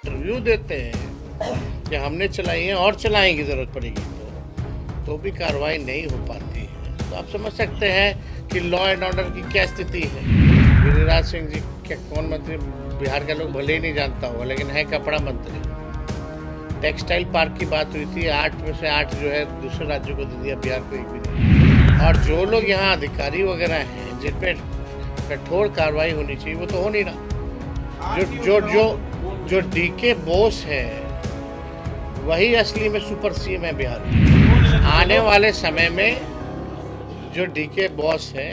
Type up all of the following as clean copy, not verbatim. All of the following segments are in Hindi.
इंटरव्यू देते हैं कि हमने चलाई है और चलाएंगे ज़रूरत पड़ेगी तो भी कार्रवाई नहीं हो पाती है। तो आप समझ सकते हैं कि लॉ एंड ऑर्डर की क्या स्थिति है। गिरिराज सिंह जी क्या कौन मंत्री, बिहार का लोग भले ही नहीं जानता होगा, लेकिन है कपड़ा मंत्री। टेक्सटाइल पार्क की बात हुई थी, 8 में से 8 जो है दूसरे राज्यों को दे दिया, बिहार को एक भी नहीं। और जो लोग यहाँ अधिकारी वगैरह हैं जिन पे कठोर कार्रवाई होनी चाहिए वो तो हो नहीं रहा। जो डीके बोस है वही असली में सुपर सीएम है बिहार में। आने वाले समय में जो डीके बॉस है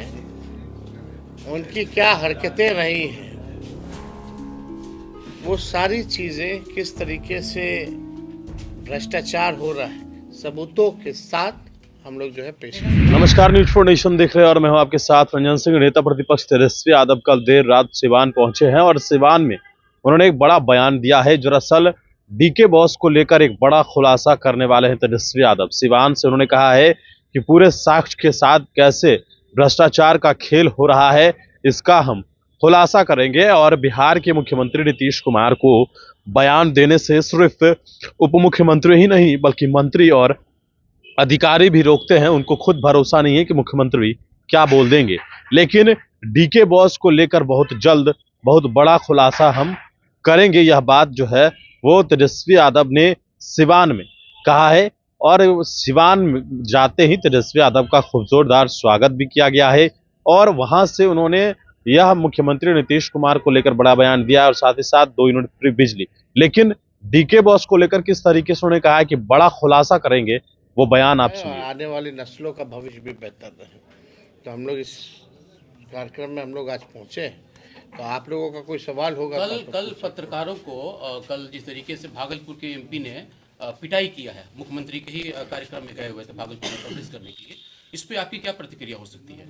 उनकी क्या हरकतें रही हैं, वो सारी चीज़ें किस तरीके से भ्रष्टाचार हो रहा है, सबूतों के साथ हम लोग जो है पेश। नमस्कार, न्यूज फॉर नेशन देख रहे हैं और मैं हूं आपके साथ रंजन सिंह। नेता प्रतिपक्ष तेजस्वी यादव कल देर रात सिवान पहुंचे हैं और सिवान में उन्होंने एक बड़ा बयान दिया है। दरअसल डीके बॉस को लेकर एक बड़ा खुलासा करने वाले हैं तेजस्वी यादव। सिवान से उन्होंने कहा है कि पूरे साक्ष्य के साथ कैसे भ्रष्टाचार का खेल हो रहा है इसका हम खुलासा करेंगे। और बिहार के मुख्यमंत्री नीतीश कुमार को बयान देने से सिर्फ उप मुख्यमंत्री ही नहीं बल्कि मंत्री और अधिकारी भी रोकते हैं। उनको खुद भरोसा नहीं है कि मुख्यमंत्री क्या बोल देंगे। लेकिन डीके बॉस को लेकर बहुत जल्द बहुत बड़ा खुलासा हम करेंगे, यह बात जो है वो तेजस्वी यादव ने सिवान में कहा है। और सिवान में जाते ही तेजस्वी यादव का खूब जोरदार स्वागत भी किया गया है और वहां से उन्होंने यह मुख्यमंत्री नीतीश कुमार को लेकर बड़ा बयान दिया और साथ ही साथ 2 यूनिट फ्री बिजली। लेकिन डीके बॉस को लेकर किस तरीके से उन्होंने कहा है कि बड़ा खुलासा करेंगे, वो बयान आप सुनिए। आने वाली नस्लों का भविष्य भी बेहतर रहे, तो हम लोग इस कार्यक्रम में हम लोग आज पहुंचे। तो आप लोगों का कोई सवाल होगा? कल पत्रकारों को कल जिस तरीके से भागलपुर के एमपी ने पिटाई किया है, मुख्यमंत्री के ही कार्यक्रम में गए हुए थे भागलपुर में कवरेज करने के लिए, इस पे आपकी क्या प्रतिक्रिया हो सकती है?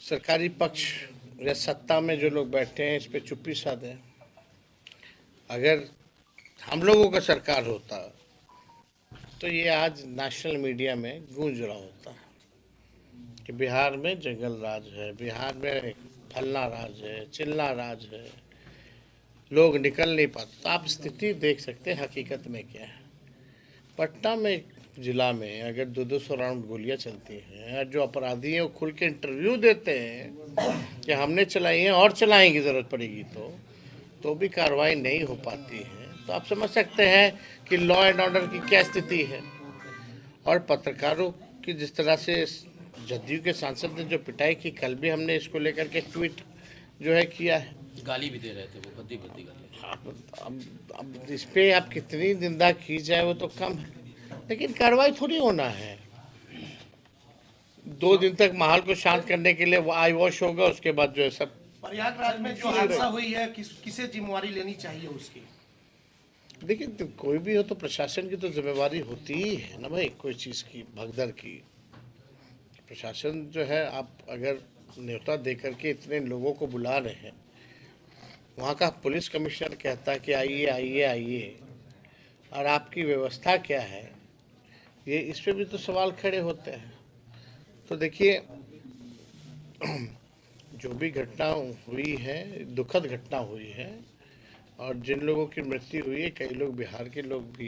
सरकारी पक्ष या सत्ता में जो लोग बैठे हैं इस पे चुप्पी साधे। अगर हम लोगों का सरकार होता तो ये आज नेशनल मीडिया में गूंज रहा होता कि बिहार में जंगल राज है, बिहार में फलना राज है, चिल्ला राज है, लोग निकल नहीं पाते। तो आप स्थिति देख सकते हैं हकीकत में क्या है। पटना में जिला में अगर 200 राउंड गोलियां चलती हैं और जो अपराधी हैं वो खुल के इंटरव्यू देते हैं कि हमने चलाई है और चलाएंगे ज़रूरत पड़ेगी तो भी कार्रवाई नहीं हो पाती है। तो आप समझ सकते हैं कि लॉ एंड ऑर्डर की क्या स्थिति है। और पत्रकारों की जिस तरह से जदयू के सांसद ने जो पिटाई की, कल भी हमने इसको लेकर के ट्वीट जो है किया है। गाली भी दे रहे थे वो, भद्दी भद्दी गाली। अब इस पे आप कितनी निंदा की जाए वो तो कम है, लेकिन कार्रवाई थोड़ी होना है। 2 दिन तक माहौल को शांत करने के लिए आई वॉश होगा, उसके बाद जो है सब। प्रयागराज में जो हादसा हुई है किसे जिम्मेवारी लेनी चाहिए उसकी? देखिए, तो कोई भी हो तो प्रशासन की तो जिम्मेवारी होती ही है ना भाई, कोई चीज़ की भगदड़ की। प्रशासन जो है, आप अगर न्योता दे करके इतने लोगों को बुला रहे हैं, वहाँ का पुलिस कमिश्नर कहता है कि आइए आइए आइए, और आपकी व्यवस्था क्या है, ये इस पे भी तो सवाल खड़े होते हैं। तो देखिए, जो भी घटना हुई है दुखद घटना हुई है, और जिन लोगों की मृत्यु हुई है, कई लोग बिहार के लोग भी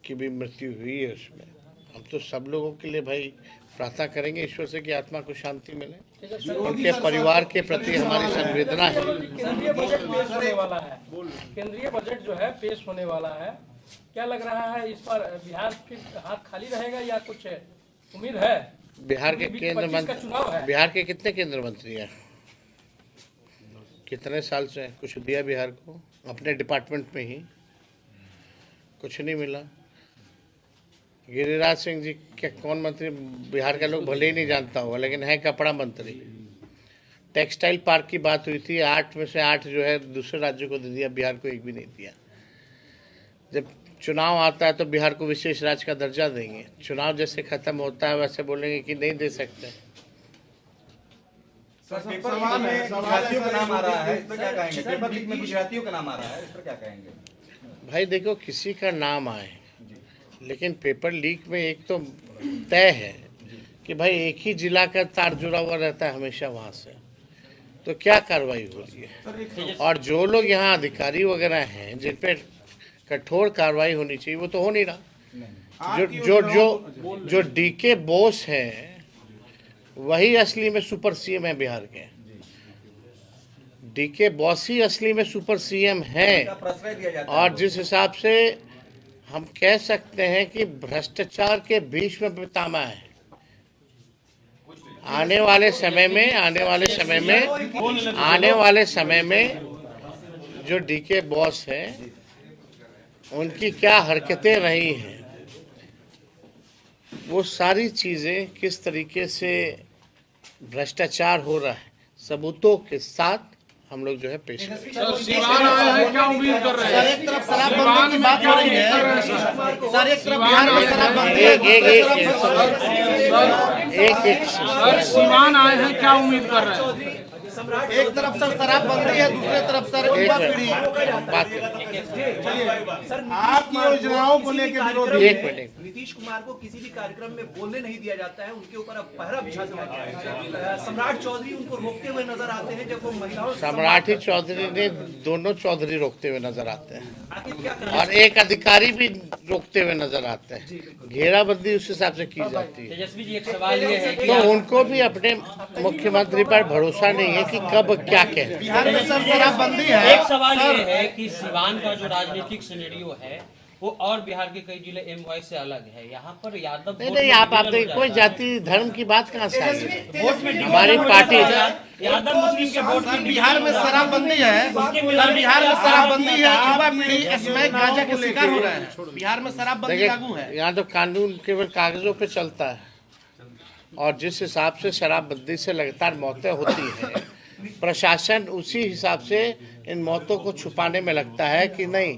की भी मृत्यु हुई है उसमें। हम तो सब लोगों के लिए भाई प्रार्थना करेंगे ईश्वर से कि आत्मा को शांति मिले, उनके परिवार के प्रति हमारी संवेदना है। केंद्रीय बजट पेश होने वाला है, केंद्रीय बजट जो है पेश होने वाला है, क्या लग रहा है इस पर बिहार के हाथ खाली रहेगा या कुछ उम्मीद है? बिहार के केंद्र मंत्री, बिहार के कितने केंद्र मंत्री हैं, कितने साल से कुछ दिया बिहार को? अपने डिपार्टमेंट में ही कुछ नहीं मिला। गिरिराज सिंह जी क्या कौन मंत्री, बिहार का लोग भले ही नहीं जानता होगा, लेकिन है कपड़ा मंत्री। टेक्सटाइल पार्क की बात हुई थी, 8 में से 8 जो है दूसरे राज्यों को दे दिया, बिहार को एक भी नहीं दिया। जब चुनाव आता है तो बिहार को विशेष राज्य का दर्जा देंगे, चुनाव जैसे खत्म होता है वैसे बोलेंगे कि नहीं दे सकते। पेपर में गुजरातियों का नाम आ रहा है, इस पर क्या कहेंगे? पेपर लीक में गुजरातियों का नाम आ रहा है, इस पर क्या कहेंगे? भाई देखो, किसी का नाम आए, लेकिन पेपर लीक में एक तो तय है कि भाई एक ही जिला का तार जुड़ा हुआ रहता है हमेशा वहाँ से। तो क्या कार्रवाई हो रही है? और जो लोग यहाँ अधिकारी वगैरह हैं जिन पे कठोर कार्रवाई होनी चाहिए वो तो हो नहीं रहा। जो डीके बोस हैं वही असली में सुपर सीएम है बिहार के। डीके बॉस ही असली में सुपर सीएम है। प्रश्रय दिया जाता है। और जिस हिसाब से हम कह सकते हैं कि भ्रष्टाचार के बीच में पितामह है, आने वाले समय में जो डीके बॉस है उनकी क्या हरकतें रही हैं, वो सारी चीजें किस तरीके से भ्रष्टाचार हो रहा है सबूतों के साथ हम लोग जो है पेश करेंगे। क्या उम्मीद कर रहे हैं? सर एक तरफ शराबबंदी की बात हो रही है, सर एक तरफ बिहार में शराबबंदी सर सीवान आए हैं, क्या उम्मीद कर रहे हैं? एक तरफ सर शराबबंदी है, दूसरे तरफ सर युवा पीढ़ी। आपकी योजनाओं को लेकर विरोध। एक मिनट। नीतीश कुमार को किसी भी कार्यक्रम में बोलने नहीं दिया जाता है, उनके ऊपर अब पहरा बिछा दिया गया है। सम्राट चौधरी उनको रोकते हुए नजर आते हैं जब वो महिलाओं से सम्राट चौधरी ने दोनों चौधरी रोकते हुए नजर आते हैं आखिर क्या करें? और एक अधिकारी भी रोकते हुए नजर आते हैं। घेराबंदी उस हिसाब से की जाती है। तेजस्वी जी, एक सवाल ये है कि तो उनको भी अपने मुख्यमंत्री पर भरोसा नहीं है कि कब क्या कहे। बिहार में सर शराबबंदी है। एक सवाल ये है कि सिवान का जो राजनीतिक सिनेरियो है वो और बिहार के कई जिले एमवाई से अलग है। यहाँ पर यादव नहीं आप देखिए कोई जाति धर्म की बात कहाँ से आई है? हमारी पार्टी यादव मुस्लिम के वोट सर बिहार में शराबबंदी है, सर बिहार में शराबबंदी है, युवा पीढ़ी स्मैक गांजा के शिकार हो रहा है। बिहार में शराबबंदी लागू है। यहाँ तो कानून केवल कागजों पे चलता है और जिस हिसाब से शराबबंदी से लगातार मौतें होती हैं, प्रशासन उसी हिसाब से इन मौतों को छुपाने में लगता है कि नहीं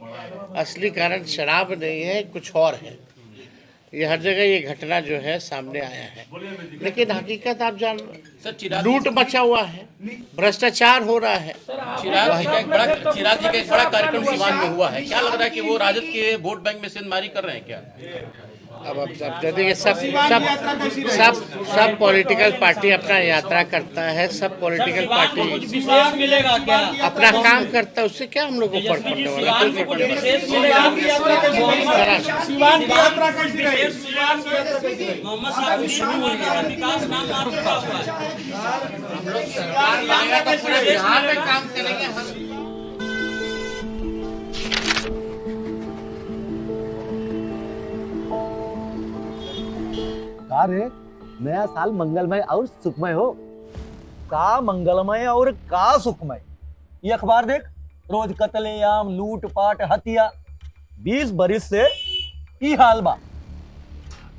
असली कारण शराब नहीं है, कुछ और है। ये हर जगह ये घटना जो है सामने आया है, लेकिन हकीकत आप जान, लूट मचा हुआ है, भ्रष्टाचार हो रहा है। चिराग जी का एक बड़ा कार्यक्रम सिवान में हुआ है, क्या लग रहा है कि वो राजद के वोट बैंक में सेंधमारी कर रहे हैं क्या? अब देखिए सब पॉलिटिकल पार्टी अपना यात्रा करता है, सब पॉलिटिकल पार्टी विशेष मिलेगा क्या? अपना काम करता है, उससे क्या हम लोग को फर्क पड़ने वाला है? कोई फर्क नहीं पड़ेगा। मोहम्मद साहब शुरू हो गया, विकास नाम रुका हुआ है। बिहार में काम करेंगे हम। रे नया साल मंगलमय और सुखमय हो। का मंगलमय और का सुखमय? ये अखबार देख, रोज कत्लेआम, लूटपाट, हत्या। 20 बरिस से की हाल बा।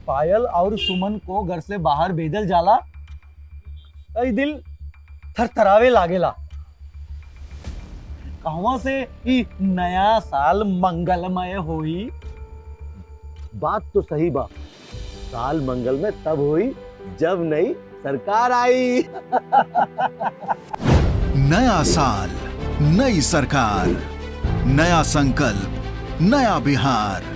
पायल और सुमन को घर से बाहर भेजल जाला, कई दिल थरथरावे लागेला। कहवा से ई नया साल मंगलमय होई? बात तो सही बा, साल मंगल में तब हुई जब नई सरकार आई। नया साल, नई सरकार, नया संकल्प, नया बिहार।